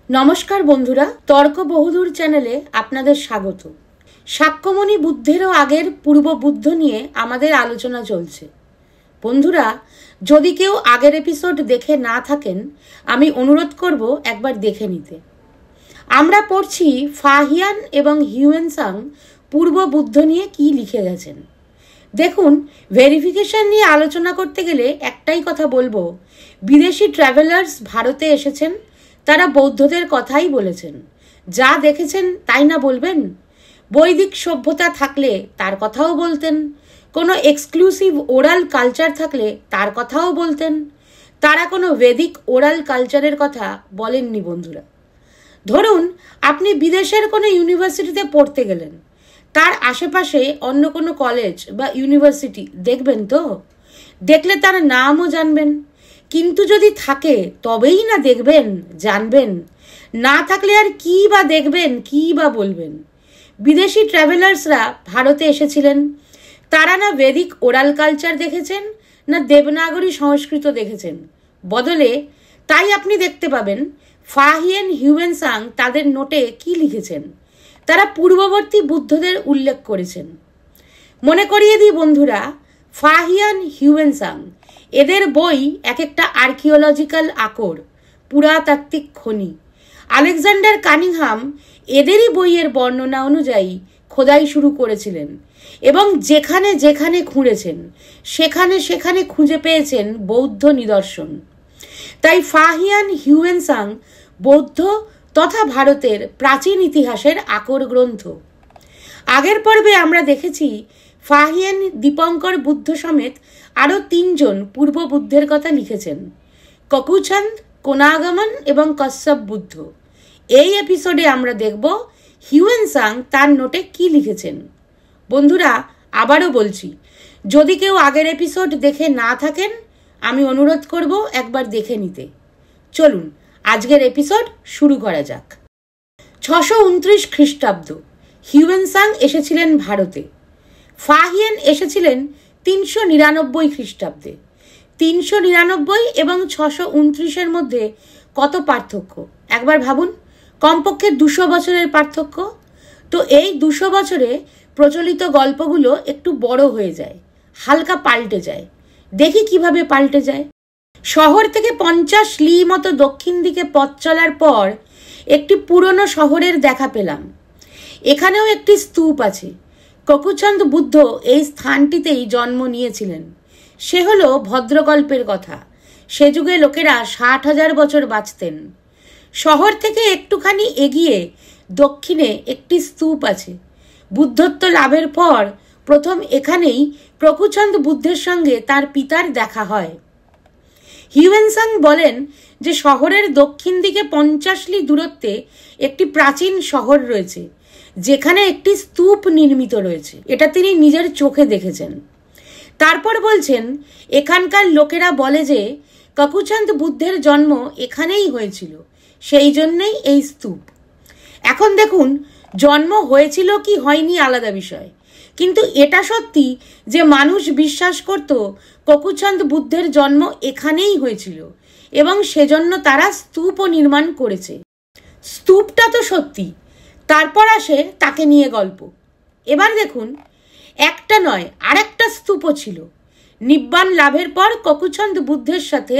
নমস্কার বন্ধুরা, তর্ক বহুদূর চ্যানেলে আপনাদের স্বাগত। শাক্যমণি বুদ্ধেরও আগের পূর্ব বুদ্ধ নিয়ে আমাদের আলোচনা চলছে। বন্ধুরা, যদি কেউ আগের এপিসোড দেখে না থাকেন, আমি অনুরোধ করব একবার দেখে নিতে। আমরা পড়ছি ফাহিয়ান এবং হিউয়েনসাং পূর্ব বুদ্ধ নিয়ে কি লিখে গেছেন। দেখুন, ভেরিফিকেশন নিয়ে আলোচনা করতে গেলে একটাই কথা বলবো, বিদেশি ট্রাভেলার্স ভারতে এসেছেন, তারা বৌদ্ধদের কথাই বলেছেন। যা দেখেছেন তাই না বলবেন? বৈদিক সভ্যতা থাকলে তার কথাও বলতেন, কোনো এক্সক্লুসিভ ওরাল কালচার থাকলে তার কথাও বলতেন। তারা কোনো বেদিক ওরাল কালচারের কথা বলেননি। বন্ধুরা, ধরুন আপনি বিদেশের কোনো ইউনিভার্সিটিতে পড়তে গেলেন, তার আশেপাশে অন্য কোনো কলেজ বা ইউনিভার্সিটি দেখবেন তো? দেখলে তার নামও জানবেন, কিন্তু যদি থাকে তবেই না দেখবেন, জানবেন। না থাকলে আর কি বা দেখবেন, কি বা বলবেন? বিদেশি ট্রাভেলার্সরা ভারতে এসেছিলেন, তারা না বেদিক ওরাল কালচার দেখেছেন, না দেবনাগরী সংস্কৃত দেখেছেন। বদলে তাই আপনি দেখতে পাবেন ফাহিয়ান হিউয়েনসাং তাদের নোটে কি লিখেছেন। তারা পূর্ববর্তী বুদ্ধদের উল্লেখ করেছেন। মনে করিয়ে দিই বন্ধুরা, ফাহিয়ান হিউয়েনসাং এদের বই এক একটা আর্কিওলজিক্যাল আকর, পুরাতাত্ত্বিক খনি। আলেকজান্ডার কানিংহাম এদেরই বইয়ের বর্ণনা অনুযায়ী খোদাই শুরু করেছিলেন এবং যেখানে যেখানে খুঁড়েছেন সেখানে সেখানে খুঁজে পেয়েছেন বৌদ্ধ নিদর্শন। তাই ফাহিয়ান হিউয়েনসাং বৌদ্ধ তথা ভারতের প্রাচীন ইতিহাসের আকর গ্রন্থ। আগের পর্বে আমরা দেখেছি ফাহিয়ান দীপঙ্কর বুদ্ধ সমেত আরও 3 জন পূর্ব বুদ্ধের কথা লিখেছেন, ককুচাঁদ, কোনাগমন এবং কশ্যপ বুদ্ধ। এই এপিসোডে আমরা দেখব হিউয়েনসাং তার নোটে কি লিখেছেন। বন্ধুরা, আবারও বলছি, যদি কেউ আগের এপিসোড দেখে না থাকেন, আমি অনুরোধ করব একবার দেখে নিতে। চলুন আজকের এপিসোড শুরু করা যাক। 629 খ্রিস্টাব্দ হিউয়েনসাং এসেছিলেন ভারতে। ফাহিয়ান এসেছিলেন 399 খ্রিস্টাব্দে। 399 এবং 629-এর মধ্যে কত পার্থক্য একবার ভাবুন। কমপক্ষে 200 বছরের পার্থক্য। তো এই 200 বছরে প্রচলিত গল্পগুলো একটু বড় হয়ে যায়, হালকা পাল্টে যায়। দেখি কিভাবে পাল্টে যায়। শহর থেকে 50 লি মতো দক্ষিণ দিকে পথ চলার পর একটি পুরনো শহরের দেখা পেলাম। এখানেও একটি স্তূপ আছে। ককুচাঁদ বুদ্ধ এই স্থানটিতেই জন্ম নিয়েছিলেন। সে হলো ভদ্রকল্পের কথা। সে যুগে লোকেরা 60,000 বছর বাঁচতেন। শহর থেকে একটুখানি এগিয়ে দক্ষিণে একটি স্তূপ আছে। বুদ্ধত্ব লাভের পর প্রথম এখানেই ককুচাঁদ বুদ্ধের সঙ্গে তার পিতার দেখা হয়। হিউয়েনসাং বলেন যে শহরের দক্ষিণ দিকে 50 লি দূরত্বে একটি প্রাচীন শহর রয়েছে, যেখানে একটি স্তূপ নির্মিত রয়েছে। এটা তিনি নিজের চোখে দেখেছেন। তারপর বলছেন, এখানকার লোকেরা বলে যে ককুচাঁদ বুদ্ধের জন্ম এখানেই হয়েছিল, সেই জন্যই এই স্তূপ। এখন দেখুন, জন্ম হয়েছিল কি হয়নি আলাদা বিষয়, কিন্তু এটা সত্যি যে মানুষ বিশ্বাস করত ককুচাঁদ বুদ্ধের জন্ম এখানেই হয়েছিল এবং সেজন্য তারা স্তূপও নির্মাণ করেছে। স্তূপটা তো সত্যি, তারপর আসে তাকে নিয়ে গল্প। এবার দেখুন, একটা নয় আরেকটা স্তূপও ছিল। নিব্বাণ লাভের পর ককুচাঁদ বুদ্ধের সাথে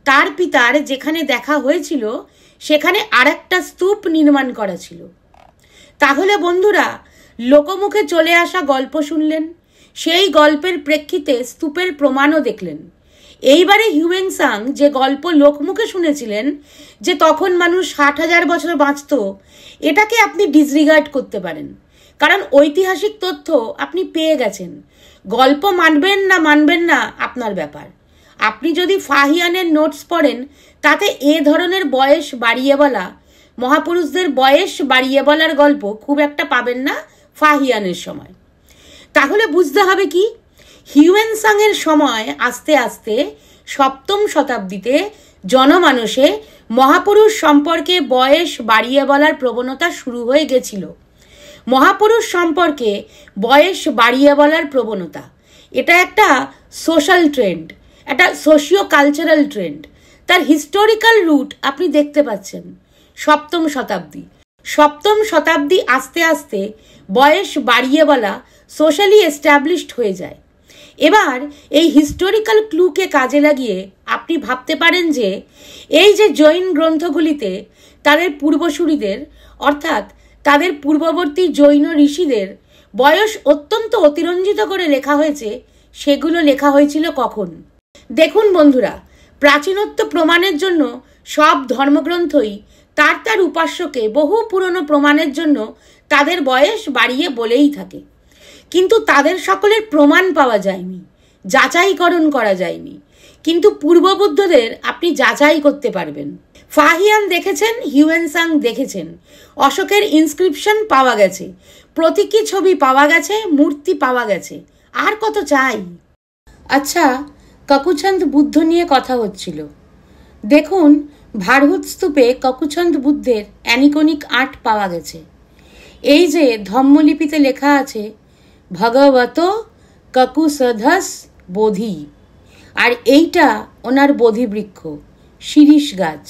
তার পিতার যেখানে দেখা হয়েছিল সেখানে আরেকটা স্তূপ নির্মাণ করা ছিল। তাহলে বন্ধুরা, লোকমুখে চলে আসা গল্প শুনলেন, সেই গল্পের প্রেক্ষিতে স্তূপের প্রমাণও দেখলেন। এইবারে হিউয়েনসাং যে গল্প লোকমুখে শুনেছিলেন যে তখন মানুষ 60,000 বছর বাঁচত, এটাকে আপনি ডিসরিগার্ড করতে পারেন, কারণ ঐতিহাসিক তথ্য আপনি পেয়ে গেছেন। গল্প মানবেন না আপনার ব্যাপার। আপনি যদি ফাহিয়ানের নোটস পড়েন, তাতে এ ধরনের বয়স বাড়িয়ে বলা, মহাপুরুষদের বয়স বাড়িয়ে বলার গল্প খুব একটা পাবেন না ফাহিয়ানের সময়। তাহলে বুঝতে হবে কি, হিউয়েনসাং এর সময় আস্তে আস্তে 7ম শতাব্দীতে জনমানসে মহাপুরুষ সম্পর্কে বয়স বাড়িয়ে বলার প্রবণতা শুরু হয়ে গেছিল। মহাপুরুষ সম্পর্কে বয়স বাড়িয়ে বলার প্রবণতা, এটা একটা সোশ্যাল ট্রেন্ড, একটা সোশিও কালচারাল ট্রেন্ড। তার হিস্টোরিক্যাল রুট আপনি দেখতে পাচ্ছেন। সপ্তম শতাব্দী। সপ্তম শতাব্দী আস্তে আস্তে বয়স বাড়িয়ে বলা সোশ্যালি এস্টাবলিশড হয়ে যায়। এবার এই হিস্টোরিক্যাল ক্লুকে কাজে লাগিয়ে আপনি ভাবতে পারেন যে এই যে জৈন গ্রন্থগুলিতে তাদের পূর্বসূরিদের অর্থাৎ তাদের পূর্ববর্তী জৈন ঋষিদের বয়স অত্যন্ত অতিরঞ্জিত করে লেখা হয়েছে, সেগুলো লেখা হয়েছিল কখন। দেখুন বন্ধুরা, প্রাচীনত্ব প্রমাণের জন্য সব ধর্মগ্রন্থই তার তার উপাস্যকে বহু পুরনো প্রমাণের জন্য তাদের বয়স বাড়িয়ে বলেই থাকে, কিন্তু তাদের সকলের প্রমাণ পাওয়া যায়নি, যাচাইকরণ করা যায়নি। কিন্তু পূর্ববুদ্ধদের আপনি যাচাই করতে পারবেন। ফাহিয়ান দেখেছেন, হিউয়েনসাং দেখেছেন, অশোকের ইনস্ক্রিপশন পাওয়া গেছে, প্রতীকী ছবি পাওয়া গেছে, মূর্তি পাওয়া গেছে, আর কত চাই। আচ্ছা, ককুছন্দ বুদ্ধ নিয়ে কথা হচ্ছিল। দেখুন, ভারহুত স্তূপে ককুছন্দ বুদ্ধের অ্যানিকোনিক আর্ট পাওয়া গেছে। এই যে ধম্মলিপিতে লেখা আছে ভগবত ককুসধস বোধি, আর এইটা ওনার বোধি বৃক্ষ, শিরীষ গাছ।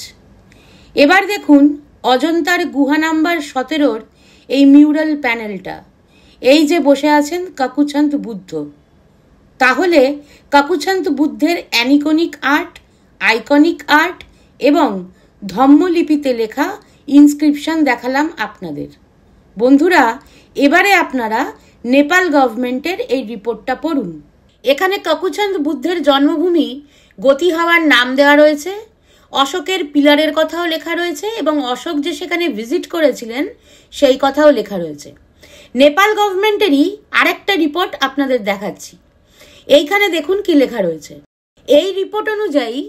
এবার দেখুন অজন্তার গুহা নাম্বার 17 এই মিউরাল প্যানেলটা, এই যে বসে আছেন ককুছন্দ বুদ্ধ। তাহলে ককুছন্দ বুদ্ধের অ্যানিকোনিক আর্ট, আইকনিক আর্ট এবং ধম্মলিপিতে লেখা ইনস্ক্রিপশন দেখালাম আপনাদের। বন্ধুরা, এবারে আপনারা নেপাল গভর্নমেন্টের এই রিপোর্টটা পড়ুন। এখানে ককুছন্দ বুদ্ধের জন্মভূমি গতি হাওয়ার নাম দেওয়া রয়েছে, অশোকের পিলারের কথাও লেখা রয়েছে এবং অশোক যে সেখানে ভিজিট করেছিলেন সেই কথাও লেখা রয়েছে। নেপাল গভর্নমেন্টেরই আরেকটা রিপোর্ট আপনাদের দেখাচ্ছি। এইখানে দেখুন কি লেখা রয়েছে। এই রিপোর্ট অনুযায়ী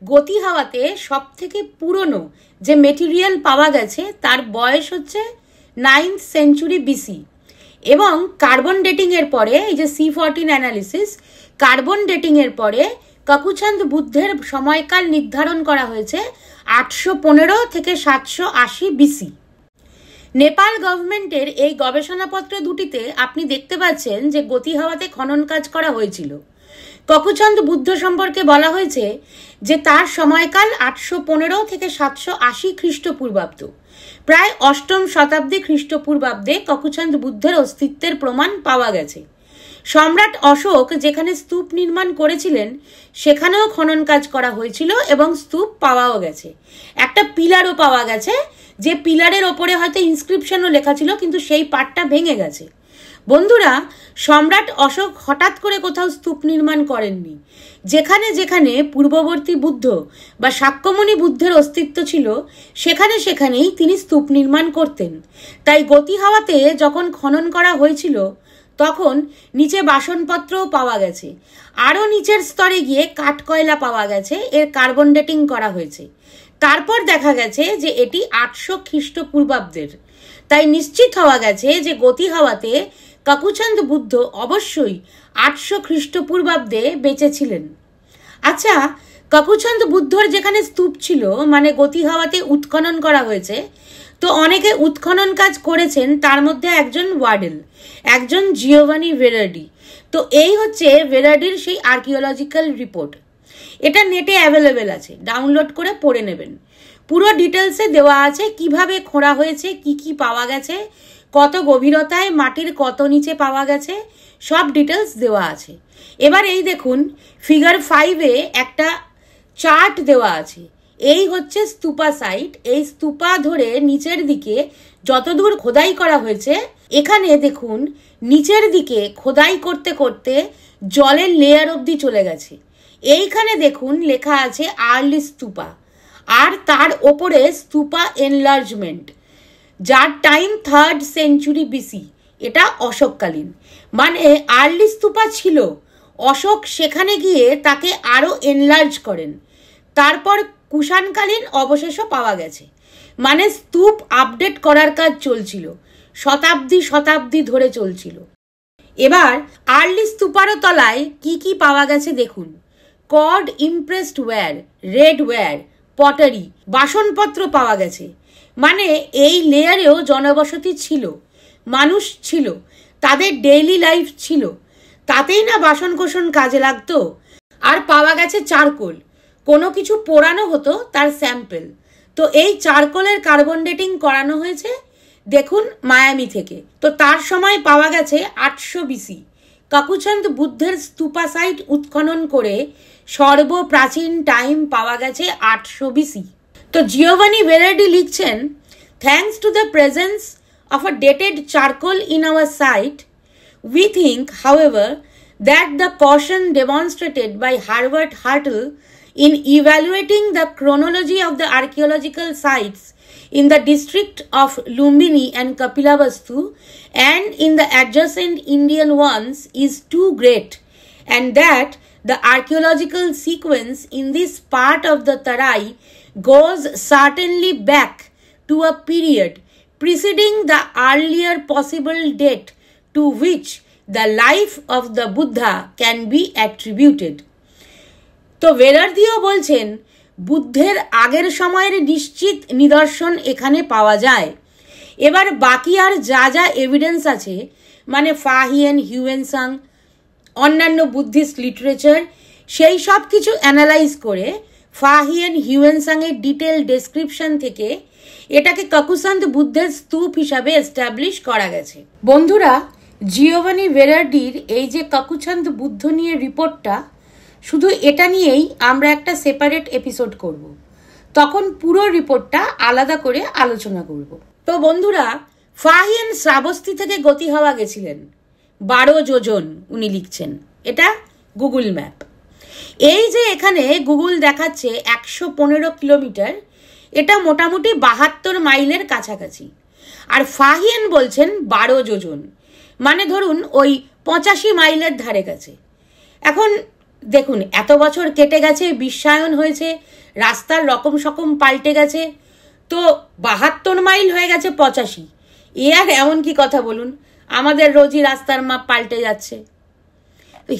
গতি হাওয়াতে সব থেকে পুরনো যে মেটেরিয়াল পাওয়া গেছে তার বয়স হচ্ছে 9th সেঞ্চুরি BC এবং কার্বন ডেটিং এর পরে, এই যে C14 অ্যানালিসিস, কার্বন ডেটিং এর পরে ককুছন্দ বুদ্ধের সময়কাল নির্ধারণ করা হয়েছে 815 থেকে 780 BC। নেপাল গভর্নমেন্টের এই গবেষণাপত্র দুটিতে আপনি দেখতে পাচ্ছেন যে গতি হাওয়াতে খনন কাজ করা হয়েছিল। ককুছন্দ বুদ্ধ সম্পর্কে বলা হয়েছে যে তার সময়কাল 815 থেকে 780 খ্রিস্টপূর্বাব্দ। প্রায় 8ম শতাব্দী খ্রিস্টপূর্বাব্দে ককুছন্দ বুদ্ধের অস্তিত্বের প্রমাণ পাওয়া গেছে। সম্রাট অশোক যেখানে স্তূপ নির্মাণ করেছিলেন সেখানেও খনন কাজ করা হয়েছিল এবং স্তূপ পাওয়াও গেছে। একটা পিলারও পাওয়া গেছে, যে পিলারের ওপরে হয়তো ইনস্ক্রিপশনও লেখা ছিল, কিন্তু সেই পার্টটা ভেঙে গেছে। বন্ধুরা, সম্রাট অশোক হঠাৎ করে কোথাও স্তূপ নির্মাণ করেননি। যেখানে যেখানে পূর্ববর্তী বুদ্ধ বা শাক্যমুনি বুদ্ধের অস্তিত্ব ছিল সেখানে সেখানেই তিনি স্তূপ নির্মাণ করতেন। তাই গতি হাওয়াতে যখন খনন করা হয়েছিল তখন নিচে বাসনপত্রও পাওয়া গেছে, আরও নিচের স্তরে গিয়ে কাঠকয়লা পাওয়া গেছে, এর কার্বন ডেটিং করা হয়েছে। তারপর দেখা গেছে যে এটি 800 খ্রিস্টপূর্বাব্দের। তাই নিশ্চিত হওয়া গেছে যে গতি হাওয়াতে ককুছন্দ বুদ্ধ অবশ্যই 800 খ্রিস্টপূর্বাব্দে বেঁচে ছিলেন। আচ্ছা, ককুছন্দ বুদ্ধর যেখানে স্তূপ ছিল মানে গতি হাওয়াতে উৎখনন করা হয়েছে, তো অনেকে উৎখনন কাজ করেছেন, তার মধ্যে একজন ওয়াডেল, একজন জিওভানি ভেরার্ডি। তো এই হচ্ছে ভেরার্ডির সেই আর্কিওলজিক্যাল রিপোর্ট। এটা নেটে অ্যাভেলেবেল আছে, ডাউনলোড করে পড়ে নেবেন। পুরো ডিটেলসে দেওয়া আছে কিভাবে খোঁড়া হয়েছে, কি কি পাওয়া গেছে, কত গভীরতায়, মাটির কত নিচে পাওয়া গেছে, সব ডিটেলস দেওয়া আছে। এবার এই দেখুন ফিগার 5-এ একটা চার্ট দেওয়া আছে। এই হচ্ছে স্তূপা সাইট। এই স্তূপা ধরে নিচের দিকে যতদূর খোদাই করা হয়েছে, এখানে দেখুন নিচের দিকে খোদাই করতে করতে জলের লেয়ার অবধি চলে গেছে। এইখানে দেখুন লেখা আছে আর্লি স্তূপা, আর তার ওপরে স্তূপা এনলার্জমেন্ট, যার টাইম 3rd সেঞ্চুরি BC। এটা অশোককালীন, মানে আর্লি স্তূপা ছিল, অশোক সেখানে গিয়ে তাকে আরও এনলার্জ করেন। তারপর কুষাণকালীন অবশেষও পাওয়া গেছে, মানে স্তূপ আপডেট করার কাজ চলছিল, শতাব্দী শতাব্দী ধরে চলছিল। এবার আর্লি স্তূপারও তলায় কি কি পাওয়া গেছে দেখুন। Cord impressed ware, red ware, pottery, বাসনপত্র পাওয়া গেছে। মানে এই লেয়ারেও জনবসতি ছিল, মানুষ ছিল, তাদের ডেইলি লাইফ ছিল, তাতেই না বাসন কোসন কাজে লাগতো। আর পাওয়া গেছে চারকোল, কোনো কিছু পোড়ানো হতো তার স্যাম্পেল, তো এই চারকোলের কার্বন ডেটিং করানো হয়েছে দেখুন মায়ামি থেকে। তো তার সময় পাওয়া গেছে 800 BC। কাকুচাঁদ বুদ্ধের স্তূপা সাইট উৎখনন করে সর্বপ্রাচীন টাইম পাওয়া গেছে 800 BC। তো জিওভানি ভেরার্ডি লিখছেন, thanks to the presence of a dated charcoal in our site, we think, however, that the caution demonstrated by Herbert Hartle in evaluating the chronology of the archaeological sites in the district of Lumbini and Kapilavastu and in the adjacent Indian ones is too great, and that the archaeological sequence in this part of the Tarai goes certainly back to a period preceding the earlier possible date to which the life of the Buddha can be attributed. তো ভেরার্দিও বলছেন বুদ্ধের আগের সময়ের নিশ্চিত নিদর্শন এখানে পাওয়া যায়। এবার বাকি আর যা যা এভিডেন্স আছে, মানে ফাহিয়েন, হিউয়েনসাং, অন্যান্য বুদ্ধিস্ট লিটারেচার, সেই সব কিছু অ্যানালাইজ করে ফাহিয়েন হিউয়েনসাংয়ের ডিটেল ডেসক্রিপশন থেকে এটাকে কাকুচাঁদ বুদ্ধের স্তূপ হিসাবে এস্টাবলিশ করা গেছে। বন্ধুরা, জিওভানি ভেরার্ডির এই যে কাকুচাঁদ বুদ্ধ নিয়ে রিপোর্টটা, শুধু এটা নিয়েই আমরা একটা সেপারেট এপিসোড করব, তখন পুরো রিপোর্টটা আলাদা করে আলোচনা করব। তো বন্ধুরা, ফাহিয়েন শ্রাবস্তি থেকে গতি হওয়া গেছিলেন 12 যোজন, উনি লিখছেন, এটা গুগল ম্যাপ। এই যে এখানে গুগল দেখাচ্ছে 115 কিলোমিটার, এটা মোটামুটি 72 মাইলের কাছাকাছি। আর ফাহিয়েন বলছেন 12 যোজন, মানে ধরুন ওই 85 মাইলের ধারে কাছে। এখন দেখুন, এত বছর কেটে গেছে, বিশ্বায়ন হয়েছে, রাস্তার রকম সকম পাল্টে গেছে, তো 72 মাইল হয়ে গেছে 85। এ আর এমন কি কথা বলুন, আমাদের রোজই রাস্তার মাপ পাল্টে যাচ্ছে।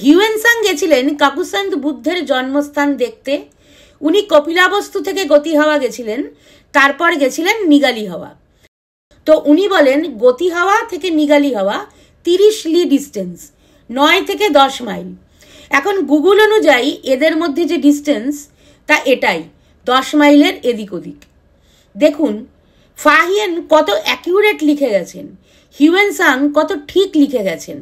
হিউয়েনসাং গেছিলেন কাকুচাঁদ বুদ্ধের জন্মস্থান দেখতে। উনি কপিলাবস্তু থেকে গতি হাওয়া গেছিলেন, তারপর গেছিলেন নিগালি হাওয়া। তো উনি বলেন গতি হাওয়া থেকে নিগালি হাওয়া 30 লি ডিস্টেন্স, 9 থেকে 10 মাইল। এখন গুগল অনুযায়ী এদের মধ্যে যে ডিস্টেন্স তা এটাই, 10 মাইলের এদিক ওদিক। দেখুন ফাহিয়েন কত অ্যাকিউরেট লিখে গেছেন, হিউয়েনসাং কত ঠিক লিখে গেছেন।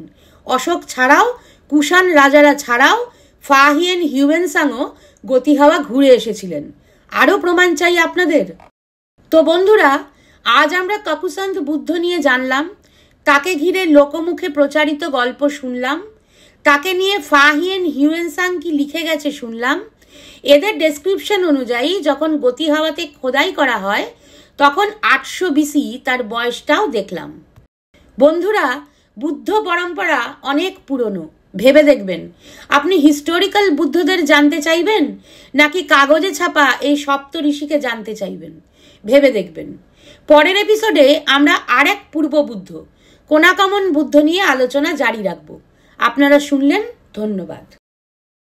অশোক ছাড়াও, কুষাণ রাজারা ছাড়াও ফাহিয়েন হিউয়েনসাংও গতি হাওয়া ঘুরে এসেছিলেন। আরও প্রমাণ চাই আপনাদের? তো বন্ধুরা, আজ আমরা কাকুচাঁদ বুদ্ধ নিয়ে জানলাম, তাকে ঘিরে লোকমুখে প্রচারিত গল্প শুনলাম, তাকে নিয়ে ফাহিয়েন হিউয়েনসাং কি লিখে গেছে শুনলাম, এদের ডেসক্রিপশন অনুযায়ী যখন গতি হাওয়াতে খোদাই করা হয় তখন 800 BC তার বয়সটাও দেখলাম। বন্ধুরা, বুদ্ধ পরম্পরা অনেক পুরনো, ভেবে দেখবেন আপনি হিস্টোরিক্যাল বুদ্ধদের জানতে চাইবেন নাকি কাগজে ছাপা এই সপ্ত ঋষিকে জানতে চাইবেন, ভেবে দেখবেন। পরের এপিসোডে আমরা আরেক পূর্ব বুদ্ধ, কোনাকামন বুদ্ধ নিয়ে আলোচনা জারি রাখব। আপনারা শুনলেন, ধন্যবাদ।